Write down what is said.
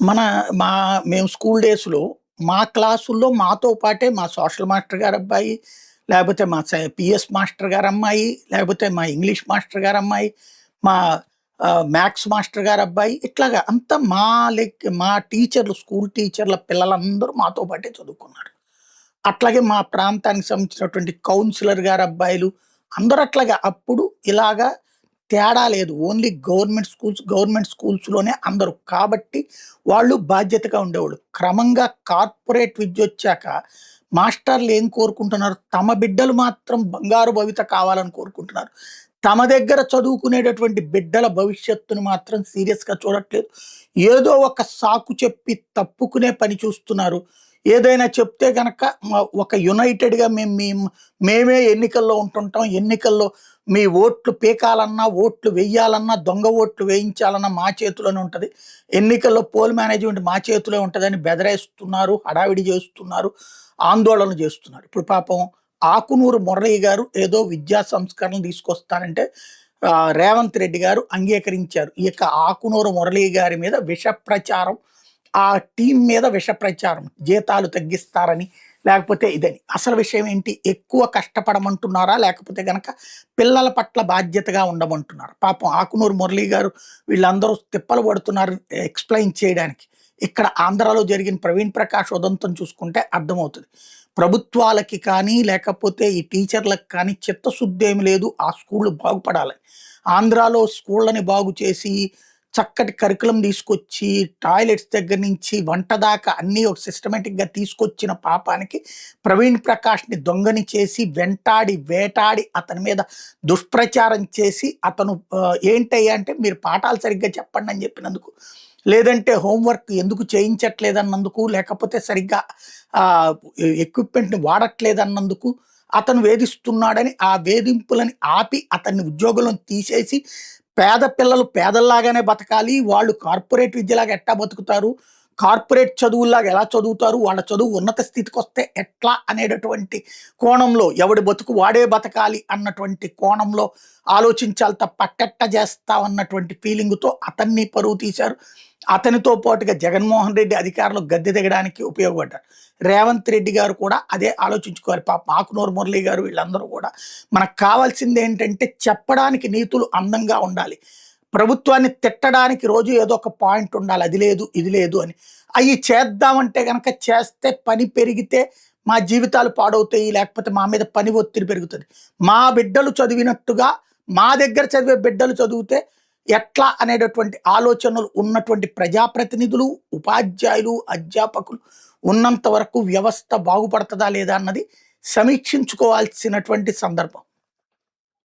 మన మా మేము స్కూల్ డేస్‌లో మా క్లాసుల్లో మాతో పాటే మా సోషల్ మాస్టర్ గారబ్బాయి, లేకపోతే మా పీఎస్ మాస్టర్ గారమ్మాయి, లేకపోతే మా ఇంగ్లీష్ మాస్టర్ గారమ్మాయి, మా మ్యాథ్స్ మాస్టర్ గారబ్బాయి ఇట్లాగా అంతా మా టీచర్లు స్కూల్ టీచర్ల పిల్లలందరూ మాతో పాటే చదువుకున్నారు. అట్లాగే మా ప్రాంతానికి సంబంధించినటువంటి కౌన్సిలర్ గారబ్బాయిలు అందరూ అట్లాగా అప్పుడు ఇలాగా తేడా లేదు. ఓన్లీ గవర్నమెంట్ స్కూల్స్‌లోనే అందరూ. కాబట్టి వాళ్ళు బాధ్యతగా ఉండేవాళ్ళు. క్రమంగా కార్పొరేట్ విద్యొచ్చాక మాస్టర్‌లు ఏం కోరుకుంటున్నారు? తమ బిడ్డలు మాత్రం బంగారు భవిత కావాలని కోరుకుంటున్నారు. తమ దగ్గర చదువుకునేటటువంటి బిడ్డల భవిష్యత్తుని మాత్రం సీరియస్‌గా చూడట్లేదు. ఏదో ఒక సాకు చెప్పి తప్పుకునే పని చూస్తున్నారు. ఏదైనా చెప్తే గనక ఒక యునైటెడ్‌గా మేమే ఎన్నికల్లో ఉంటుంటాం. ఎన్నికల్లో మీ ఓట్లు పీకాలన్నా, ఓట్లు వెయ్యాలన్నా, దొంగ ఓట్లు వేయించాలన్నా మా చేతిలోనే ఉంటది. ఎన్నికల్లో పోల్ మేనేజ్‌మెంట్ మా చేతిలో ఉంటదని బెదరేస్తున్నారు, హడావిడి చేస్తున్నారు, ఆందోళనలు చేస్తున్నారు. ఇప్పుడు పాపం ఆకునూరు మురళి గారు ఏదో విద్యా సంస్కరణలు తీసుకొస్తానంటే రేవంత్ రెడ్డి గారు అంగీకరించారు. ఇక ఆకునూరు మురళి గారి మీద విష ప్రచారం, ఆ టీమ్ మీద విష ప్రచారం. జీతాలు తగ్గిస్తారని, లేకపోతే ఇదని. అసలు విషయం ఏంటి? ఎక్కువ కష్టపడమంటున్నారా? లేకపోతే గనక పిల్లల పట్ల బాధ్యతగా ఉండమంటున్నారా? పాపం ఆకునూరు మురళి గారు వీళ్ళందరూ తిప్పలు పడుతున్నారు ఎక్స్‌ప్లెయిన్ చేయడానికి. ఇక్కడ ఆంధ్రాలో జరిగిన ప్రవీణ్ ప్రకాష్ ఉదంతం చూసుకుంటే అర్థమవుతది. ప్రభుత్వాలకి కానీ, లేకపోతే ఈ టీచర్‌లకి కానీ చిత్తశుద్ధేమి లేదు ఆ స్కూళ్ళు బాగుపడాలని. ఆంధ్రాలో స్కూళ్ళని బాగు చేసి చక్కటి కరికులం తీసుకొచ్చి, టాయిలెట్స్ దగ్గర నుంచి వంట దాకా అన్నీ ఒక సిస్టమాటిక్‌గా తీసుకొచ్చిన పాపానికి ప్రవీణ్ ప్రకాష్‌ని దొంగని చేసి, వెంటాడి, వేటాడి అతని మీద దుష్ప్రచారం చేసి, అతను ఏంటయ్యా అంటే మీరు పాఠాలు సరిగ్గా చెప్పండని చెప్పినందుకు, లేదంటే హోంవర్క్ ఎందుకు చేయించట్లేదన్నందుకు, లేకపోతే సరిగ్గా ఆహ్, ఎక్విప్‌మెంట్‌ని వాడట్లేదన్నందుకు అతను వేధిస్తున్నాడని, ఆ వేధింపులని ఆపి అతన్ని ఉద్యోగంలో తీసేసి పేద పిల్లలు పేదల్లాగానే బతకాలి. వాళ్ళు కార్పొరేట్ విద్యలాగా ఎట్టా బతుకుతారు? కార్పొరేట్ చదువుల్లాగా ఎలా చదువుతారు? వాళ్ళ చదువు ఉన్నత స్థితికొస్తే ఎట్లా అనేటటువంటి కోణంలో ఎవడి బతుకు వాడే బతకాలి అన్నటువంటి కోణంలో ఆలోచించాలి తప్ప అట్టెట్ట చేస్తావన్నటువంటి ఫీలింగ్‌తో అతన్ని పరువు తీశారు. అతనితో పాటుగా జగన్మోహన్ రెడ్డి అధికారంలో గద్దె దిగడానికి ఉపయోగపడ్డారు. రేవంత్ రెడ్డి గారు కూడా అదే ఆలోచించుకోవాలి. పాపం ఆకునూరు మురళి గారు వీళ్ళందరూ కూడా మనకు కావాల్సిందేంటంటే చెప్పడానికి నీతులు అందంగా ఉండాలి. ప్రభుత్వాన్ని తిట్టడానికి రోజు ఏదో ఒక పాయింట్ ఉండాలి. అది లేదు, ఇది లేదు అని. అయి చేద్దామంటే గనక చేస్తే పని పెరిగితే మా జీవితాలు పాడవుతాయి. లేకపోతే మా మీద పని ఒత్తిడి పెరుగుతది. మా బిడ్డలు చదివినట్టుగా మా దగ్గర చదివే బిడ్డలు చదివితే ఎట్లా అనేటటువంటి ఆలోచనలు ఉన్నటువంటి ప్రజాప్రతినిధులు, ఉపాధ్యాయులు, అధ్యాపకులు ఉన్నంత వరకు వ్యవస్థ బాగుపడతదా లేదా అన్నది సమీక్షించుకోవాల్సినటువంటి సందర్భం.